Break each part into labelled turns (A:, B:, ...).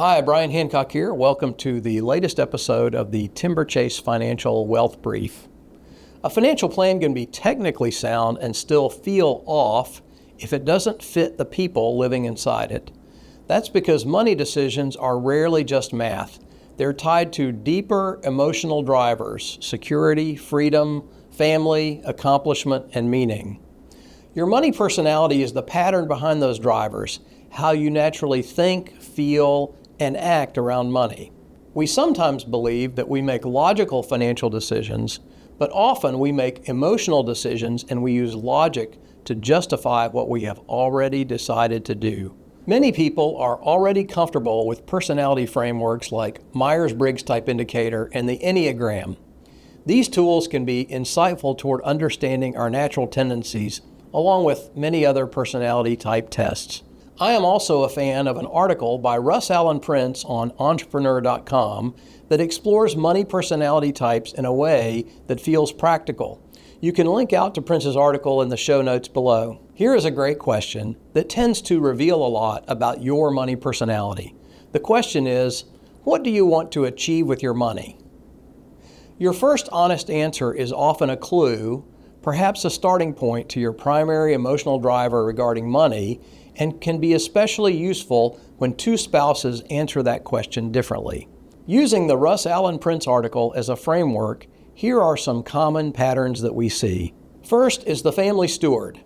A: Hi, Bryan Hancock here. Welcome to the latest episode of the Timberchase Financial Wealth Brief. A financial plan can be technically sound and still feel off if it doesn't fit the people living inside it. That's because money decisions are rarely just math. They're tied to deeper emotional drivers: security, freedom, family, accomplishment, and meaning. Your money personality is the pattern behind those drivers, how you naturally think, feel, and act around money. We sometimes believe that we make logical financial decisions, but often we make emotional decisions and we use logic to justify what we have already decided to do. Many people are already comfortable with personality frameworks like Myers-Briggs type indicator and the Enneagram. These tools can be insightful toward understanding our natural tendencies, along with many other personality type tests. I am also a fan of an article by Russ Allen Prince on entrepreneur.com that explores money personality types in a way that feels practical. You can link out to Prince's article in the show notes below. Here is a great question that tends to reveal a lot about your money personality. The question is, what do you want to achieve with your money? Your first honest answer is often a clue, perhaps a starting point to your primary emotional driver regarding money, and can be especially useful when two spouses answer that question differently. Using the Russ Allen Prince article as a framework, here are some common patterns that we see. First is the family steward.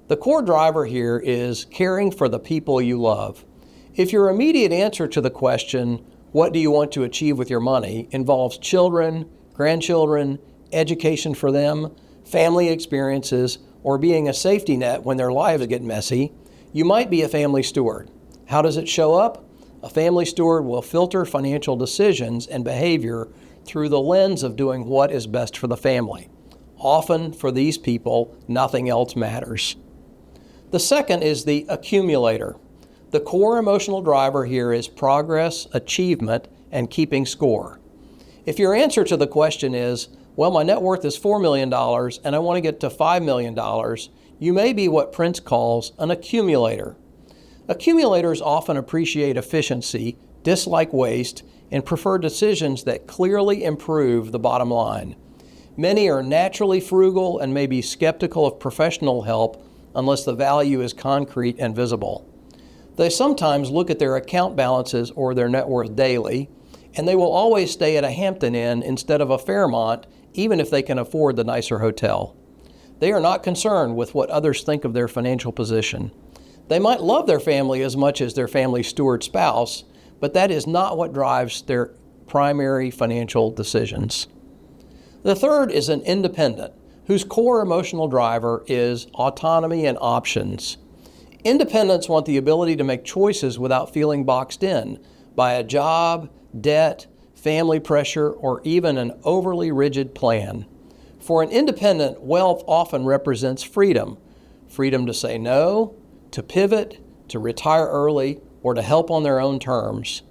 A: The core driver here is caring for the people you love. If your immediate answer to the question, what do you want to achieve with your money, involves children, grandchildren, education for them, family experiences, or being a safety net when their lives get messy, you might be a family steward. How does it show up? A family steward will filter financial decisions and behavior through the lens of doing what is best for the family. Often, for these people, nothing else matters. The second is the accumulator. The core emotional driver here is progress, achievement, and keeping score. If your answer to the question is, well, my net worth is $4 million and I want to get to $5 million, you may be what Prince calls an accumulator. Accumulators often appreciate efficiency, dislike waste, and prefer decisions that clearly improve the bottom line. Many are naturally frugal and may be skeptical of professional help unless the value is concrete and visible. They sometimes look at their account balances or their net worth daily, and they will always stay at a Hampton Inn instead of a Fairmont, even if they can afford the nicer hotel. They are not concerned with what others think of their financial position. They might love their family as much as their family steward spouse, but that is not what drives their primary financial decisions. The third is an independent, whose core emotional driver is autonomy and options. Independents want the ability to make choices without feeling boxed in by a job, debt, family pressure, or even an overly rigid plan. For an independent, wealth often represents freedom. Freedom to say no, to pivot, to retire early, or to help on their own terms.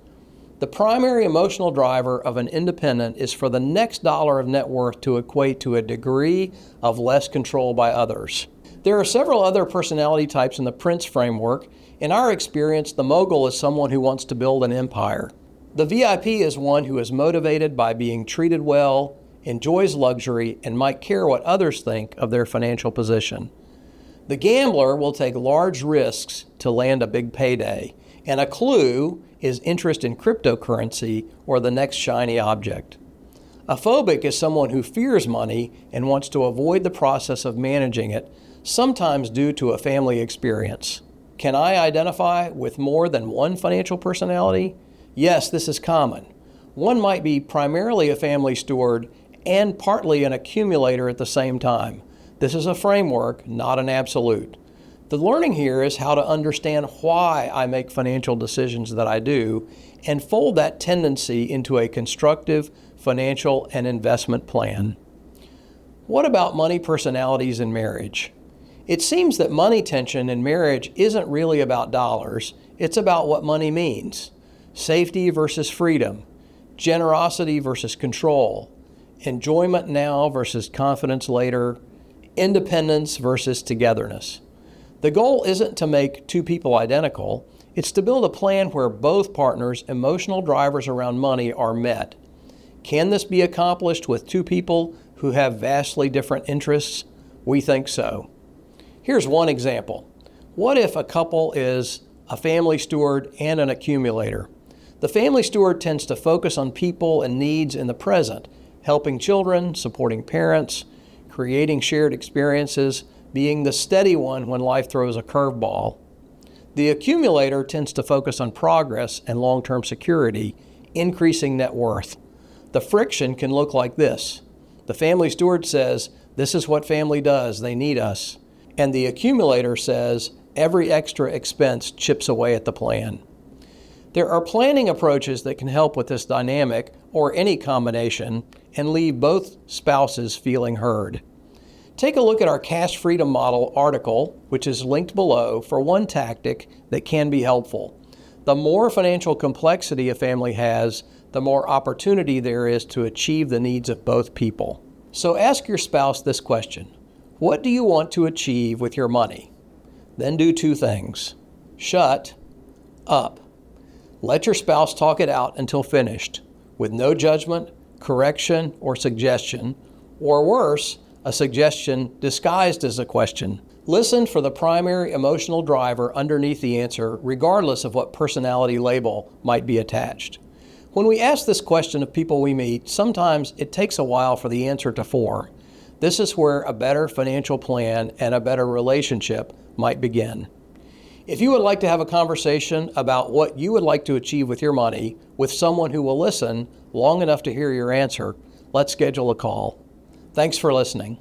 A: The primary emotional driver of an independent is for the next dollar of net worth to equate to a degree of less control by others. There are several other personality types in the Prince framework. In our experience, the mogul is someone who wants to build an empire. The VIP is one who is motivated by being treated well, enjoys luxury, and might care what others think of their financial position. The gambler will take large risks to land a big payday, and a clue is interest in cryptocurrency or the next shiny object. A phobic is someone who fears money and wants to avoid the process of managing it, sometimes due to a family experience. Can I identify with more than one financial personality? Yes, this is common. One might be primarily a family steward and partly an accumulator at the same time. This is a framework, not an absolute. The learning here is how to understand why I make financial decisions that I do and fold that tendency into a constructive financial and investment plan. What about money personalities in marriage? It seems that money tension in marriage isn't really about dollars, it's about what money means. Safety versus freedom, generosity versus control, enjoyment now versus confidence later, independence versus togetherness. The goal isn't to make two people identical, It's to build a plan where both partners' emotional drivers around money are met. Can this be accomplished with two people who have vastly different interests? We think so. Here's one example. What if a couple is a family steward and an accumulator? The family steward tends to focus on people and needs in the present, helping children, supporting parents, creating shared experiences, being the steady one when life throws a curveball. The accumulator tends to focus on progress and long-term security, increasing net worth. The friction can look like this. The family steward says, "This is what family does, they need us." And the accumulator says, "Every extra expense chips away at the plan." There are planning approaches that can help with this dynamic, or any combination, and leave both spouses feeling heard. Take a look at our Cash Freedom Model article, which is linked below, for one tactic that can be helpful. The more financial complexity a family has, the more opportunity there is to achieve the needs of both people. So ask your spouse this question: what do you want to achieve with your money? Then do two things. Shut up. Let your spouse talk it out until finished, with no judgment, correction, or suggestion, or worse, a suggestion disguised as a question. Listen for the primary emotional driver underneath the answer, regardless of what personality label might be attached. When we ask this question of people we meet, sometimes it takes a while for the answer to form. This is where a better financial plan and a better relationship might begin. If you would like to have a conversation about what you would like to achieve with your money with someone who will listen long enough to hear your answer, let's schedule a call. Thanks for listening.